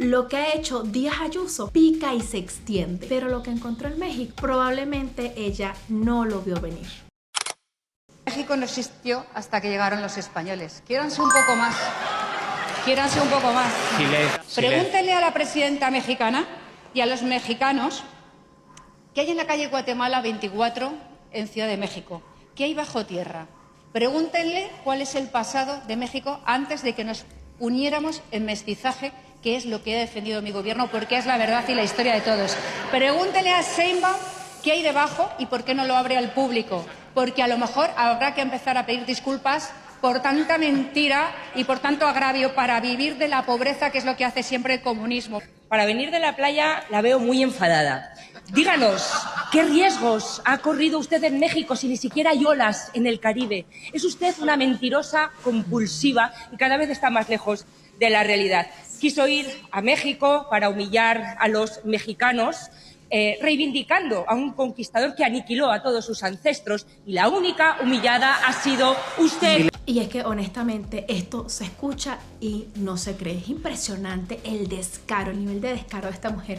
Lo que ha hecho Díaz Ayuso pica y se extiende, pero lo que encontró en México probablemente ella no lo vio venir. México no existió hasta que llegaron los españoles. Quiéranse un poco más. Quiéranse un poco más. Pregúntenle a la presidenta mexicana y a los mexicanos qué hay en la calle Guatemala 24 en Ciudad de México. ¿Qué hay bajo tierra? Pregúntenle cuál es el pasado de México antes de que nos uniéramos en mestizaje, que es lo que ha defendido mi gobierno, porque es la verdad y la historia de todos. Pregúntenle a Sheinbaum qué hay debajo y por qué no lo abre al público, porque a lo mejor habrá que empezar a pedir disculpas por tanta mentira y por tanto agravio para vivir de la pobreza, que es lo que hace siempre el comunismo. Para venir de la playa la veo muy enfadada. Díganos, ¿qué riesgos ha corrido usted en México si ni siquiera hay olas en el Caribe? Es usted una mentirosa compulsiva y cada vez está más lejos de la realidad. Quiso ir a México para humillar a los mexicanos, reivindicando a un conquistador que aniquiló a todos sus ancestros, y la única humillada ha sido usted. Y es que honestamente esto se escucha y no se cree. Es impresionante el descaro, el nivel de descaro de esta mujer.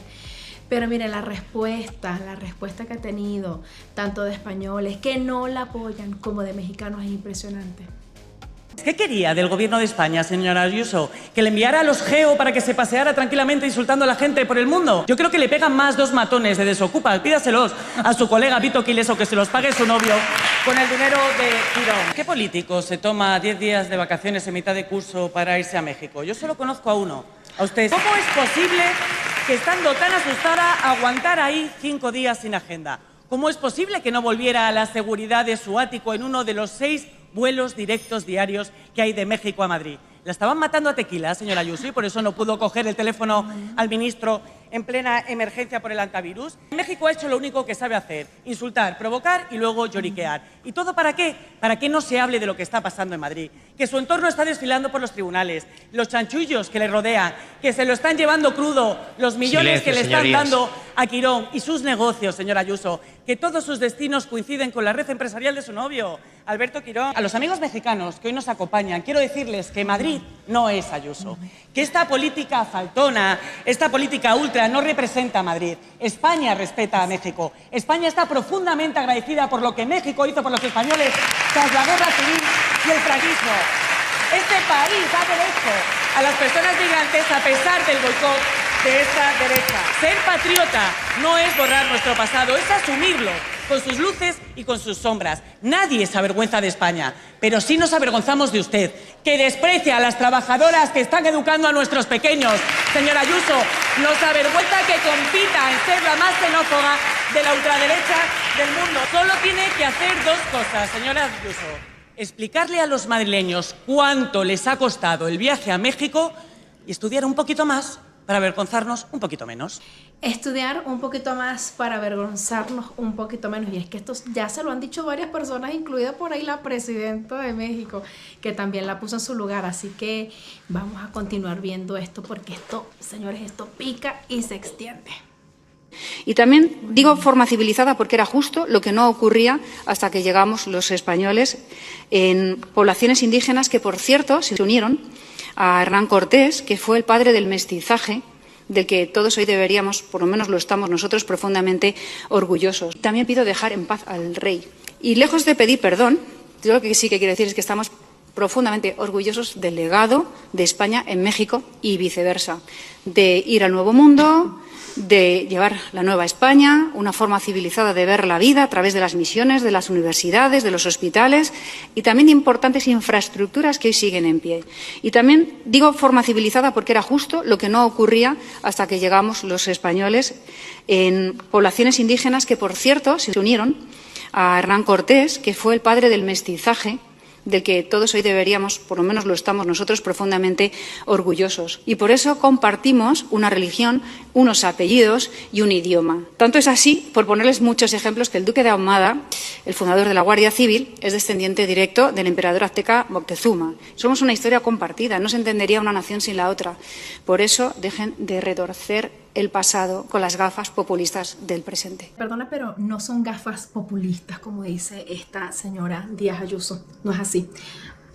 Pero miren, la respuesta que ha tenido tanto de españoles que no la apoyan como de mexicanos es impresionante. ¿Qué quería del gobierno de España, señora Ayuso? ¿Que le enviara a los geo para que se paseara tranquilamente insultando a la gente por el mundo? Yo creo que le pegan más 2 matones de desocupa. Pídaselos a su colega Vito Quiles o que se los pague su novio con el dinero de Quirón. ¿Qué político se toma 10 días de vacaciones en mitad de curso para irse a México? Yo solo conozco a uno, a usted. ¿Cómo es posible que, estando tan asustada, aguantara ahí 5 días sin agenda? ¿Cómo es posible que no volviera a la seguridad de su ático en uno de los 6 vuelos directos diarios que hay de México a Madrid? La estaban matando a tequila, señora Ayuso, y por eso no pudo coger el teléfono al ministro en plena emergencia por el antivirus. México ha hecho lo único que sabe hacer: insultar, provocar y luego lloriquear. ¿Y todo para qué? Para que no se hable de lo que está pasando en Madrid, que su entorno está desfilando por los tribunales, los chanchullos que le rodean, que se lo están llevando crudo, los millones que le están dando a Quirón, y sus negocios, señora Ayuso, que todos sus destinos coinciden con la red empresarial de su novio, Alberto Quirón. A los amigos mexicanos que hoy nos acompañan, quiero decirles que Madrid no es Ayuso, que esta política faltona, esta política ultra no representa a Madrid. España respeta a México. España está profundamente agradecida por lo que México hizo por los españoles tras la guerra civil y el franquismo. Este país da derecho a las personas migrantes a pesar del boicot de esta derecha. Ser patriota no es borrar nuestro pasado, es asumirlo, con sus luces y con sus sombras. Nadie se avergüenza de España, pero sí nos avergonzamos de usted, que desprecia a las trabajadoras que están educando a nuestros pequeños. Señora Ayuso, nos avergüenza que compita en ser la más xenófoba de la ultraderecha del mundo. Solo tiene que hacer 2 cosas, señora Ayuso: explicarle a los madrileños cuánto les ha costado el viaje a México y estudiar un poquito más para avergonzarnos un poquito menos. Estudiar un poquito más para avergonzarnos un poquito menos. Y es que esto ya se lo han dicho varias personas, incluida por ahí la presidenta de México, que también la puso en su lugar. Así que vamos a continuar viendo esto, porque esto, señores, esto pica y se extiende. Y también digo forma civilizada porque era justo lo que no ocurría hasta que llegamos los españoles en poblaciones indígenas que, por cierto, se unieron a Hernán Cortés, que fue el padre del mestizaje, del que todos hoy deberíamos, por lo menos lo estamos nosotros, profundamente orgullosos. También pido dejar en paz al rey. Y lejos de pedir perdón, yo lo que sí que quiero decir es que estamos profundamente orgullosos del legado de España en México y viceversa, de ir al Nuevo Mundo, de llevar la nueva España, una forma civilizada de ver la vida a través de las misiones, de las universidades, de los hospitales, y también de importantes infraestructuras que hoy siguen en pie. Y también digo forma civilizada porque era justo lo que no ocurría hasta que llegamos los españoles en poblaciones indígenas que, por cierto, se unieron a Hernán Cortés, que fue el padre del mestizaje, del que todos hoy deberíamos, por lo menos lo estamos nosotros, profundamente orgullosos. Y por eso compartimos una religión, unos apellidos y un idioma. Tanto es así, por ponerles muchos ejemplos, que el duque de Ahumada, el fundador de la Guardia Civil, es descendiente directo del emperador azteca Moctezuma. Somos una historia compartida, no se entendería una nación sin la otra. Por eso dejen de retorcer el pasado con las gafas populistas del presente. Perdona, pero no son gafas populistas, como dice esta señora Díaz Ayuso. No es así.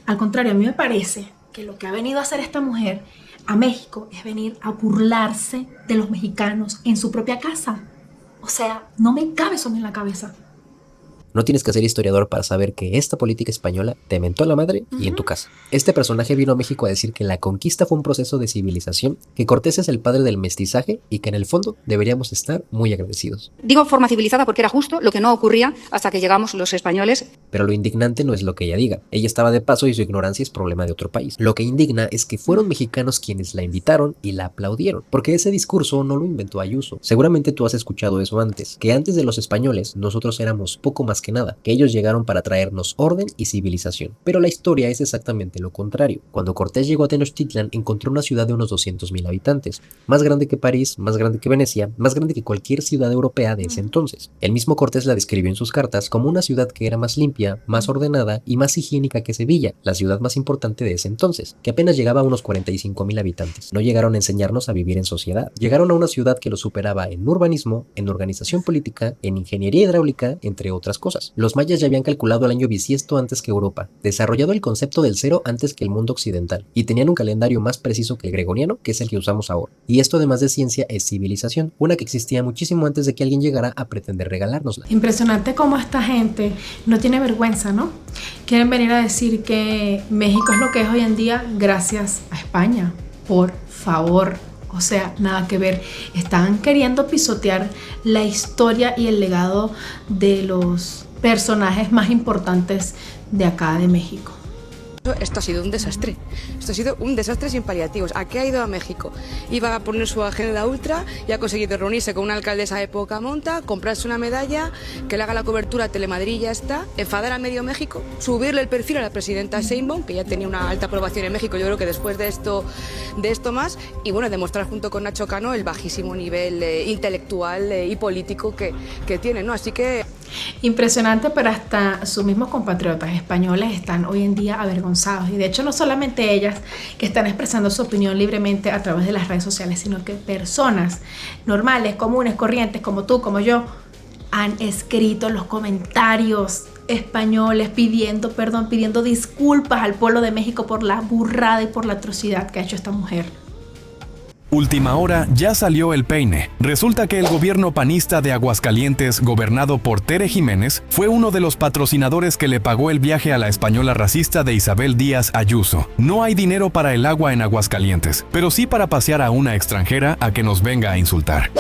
Al contrario, a mí me parece que lo que ha venido a hacer esta mujer a México es venir a burlarse de los mexicanos en su propia casa. O sea, no me cabe eso en la cabeza. No tienes que ser historiador para saber que esta política española te mentó a la madre y en tu casa. Este personaje vino a México a decir que la conquista fue un proceso de civilización, que Cortés es el padre del mestizaje y que en el fondo deberíamos estar muy agradecidos. Digo forma civilizada porque era justo lo que no ocurría hasta que llegamos los españoles. Pero lo indignante no es lo que ella diga. Ella estaba de paso y su ignorancia es problema de otro país. Lo que indigna es que fueron mexicanos quienes la invitaron y la aplaudieron, porque ese discurso no lo inventó Ayuso. Seguramente tú has escuchado eso antes, que antes de los españoles nosotros éramos poco más que nada, que ellos llegaron para traernos orden y civilización. Pero la historia es exactamente lo contrario. Cuando Cortés llegó a Tenochtitlan, encontró una ciudad de unos 200,000 habitantes, más grande que París, más grande que Venecia, más grande que cualquier ciudad europea de ese entonces. El mismo Cortés la describió en sus cartas como una ciudad que era más limpia, más ordenada y más higiénica que Sevilla, la ciudad más importante de ese entonces, que apenas llegaba a unos 45,000 habitantes. No llegaron a enseñarnos a vivir en sociedad, llegaron a una ciudad que lo superaba en urbanismo, en organización política, en ingeniería hidráulica, entre otras cosas. Los mayas ya habían calculado el año bisiesto antes que Europa, desarrollado el concepto del cero antes que el mundo occidental, y tenían un calendario más preciso que el gregoriano, que es el que usamos ahora. Y esto, además de ciencia, es civilización, una que existía muchísimo antes de que alguien llegara a pretender regalárnosla. Impresionante cómo esta gente no tiene vergüenza, ¿no? Quieren venir a decir que México es lo que es hoy en día gracias a España. Por favor. O sea, nada que ver. Están queriendo pisotear la historia y el legado de los personajes más importantes de acá de México. Esto ha sido un desastre. Esto ha sido un desastre sin paliativos. ¿A qué ha ido a México? Iba a poner su agenda ultra y ha conseguido reunirse con una alcaldesa de poca monta, comprarse una medalla, que le haga la cobertura a Telemadrid y ya está, enfadar a medio México, subirle el perfil a la presidenta Sheinbaum, que ya tenía una alta aprobación en México, yo creo que después de esto más, y bueno, demostrar junto con Nacho Cano el bajísimo nivel intelectual y político que tiene, ¿no? Así que... Impresionante, pero hasta sus mismos compatriotas españoles están hoy en día avergonzados. Y de hecho no solamente ellas que están expresando su opinión libremente a través de las redes sociales, sino que personas normales, comunes, corrientes, como tú, como yo, han escrito los comentarios españoles pidiendo perdón, pidiendo disculpas al pueblo de México por la burrada y por la atrocidad que ha hecho esta mujer. Última hora, ya salió el peine. Resulta que el gobierno panista de Aguascalientes, gobernado por Tere Jiménez, fue uno de los patrocinadores que le pagó el viaje a la española racista de Isabel Díaz Ayuso. No hay dinero para el agua en Aguascalientes, pero sí para pasear a una extranjera a que nos venga a insultar.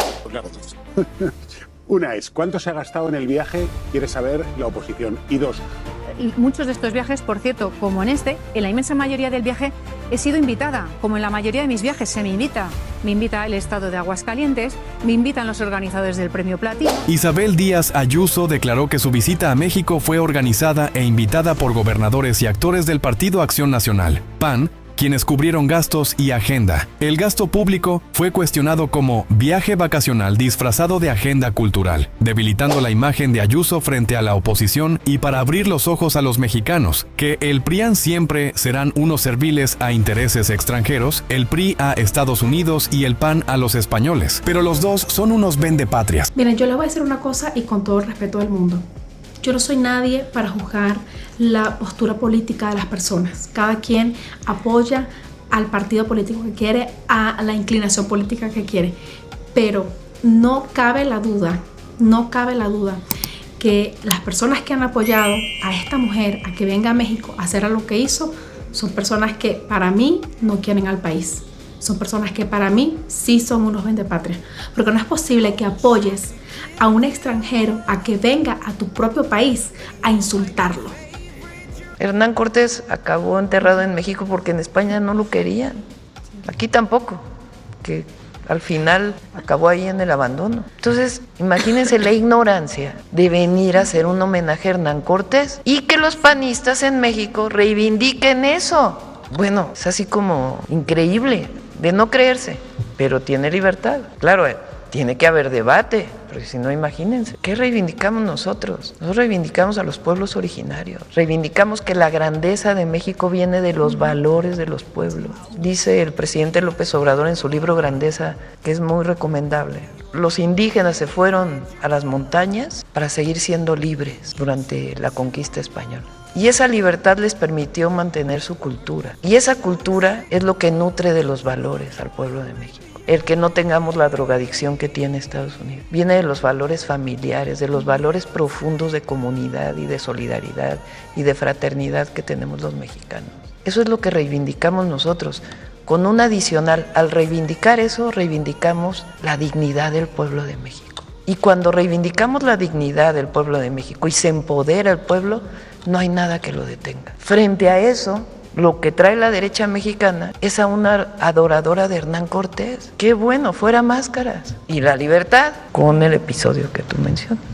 Una es, ¿cuánto se ha gastado en el viaje? Quiere saber la oposición. Y dos... Muchos de estos viajes, por cierto, como en este, en la inmensa mayoría del viaje he sido invitada. Como en la mayoría de mis viajes se me invita. Me invita el Estado de Aguascalientes, me invitan los organizadores del Premio Platino. Isabel Díaz Ayuso declaró que su visita a México fue organizada e invitada por gobernadores y actores del Partido Acción Nacional, PAN, quienes cubrieron gastos y agenda. El gasto público fue cuestionado como viaje vacacional disfrazado de agenda cultural, debilitando la imagen de Ayuso frente a la oposición y para abrir los ojos a los mexicanos, que el PRIAN siempre serán unos serviles a intereses extranjeros, el PRI a Estados Unidos y el PAN a los españoles, pero los dos son unos vendepatrias. Miren, yo les voy a decir una cosa y con todo el respeto del mundo. Yo no soy nadie para juzgar la postura política de las personas. Cada quien apoya al partido político que quiere, a la inclinación política que quiere. Pero no cabe la duda que las personas que han apoyado a esta mujer a que venga a México a hacer lo que hizo, son personas que para mí no quieren al país. Son personas que para mí sí son unos vendepatrias. Porque no es posible que apoyes a un extranjero a que venga a tu propio país a insultarlo. Hernán Cortés acabó enterrado en México porque en España no lo querían. Aquí tampoco, que al final acabó ahí en el abandono. Entonces, imagínense la ignorancia de venir a hacer un homenaje a Hernán Cortés y que los panistas en México reivindiquen eso. Bueno, es así como increíble, de no creerse, pero tiene libertad. Claro, tiene que haber debate, porque si no, imagínense. ¿Qué reivindicamos nosotros? Nosotros reivindicamos a los pueblos originarios. Reivindicamos que la grandeza de México viene de los valores de los pueblos. Dice el presidente López Obrador en su libro Grandeza, que es muy recomendable. Los indígenas se fueron a las montañas para seguir siendo libres durante la conquista española. Y esa libertad les permitió mantener su cultura. Y esa cultura es lo que nutre de los valores al pueblo de México. El que no tengamos la drogadicción que tiene Estados Unidos. Viene de los valores familiares, de los valores profundos de comunidad y de solidaridad y de fraternidad que tenemos los mexicanos. Eso es lo que reivindicamos nosotros. Con un adicional, al reivindicar eso, reivindicamos la dignidad del pueblo de México. Y cuando reivindicamos la dignidad del pueblo de México y se empodera el pueblo, no hay nada que lo detenga. Frente a eso, lo que trae la derecha mexicana es a una adoradora de Hernán Cortés. Qué bueno, fuera máscaras. Y la libertad con el episodio que tú mencionas.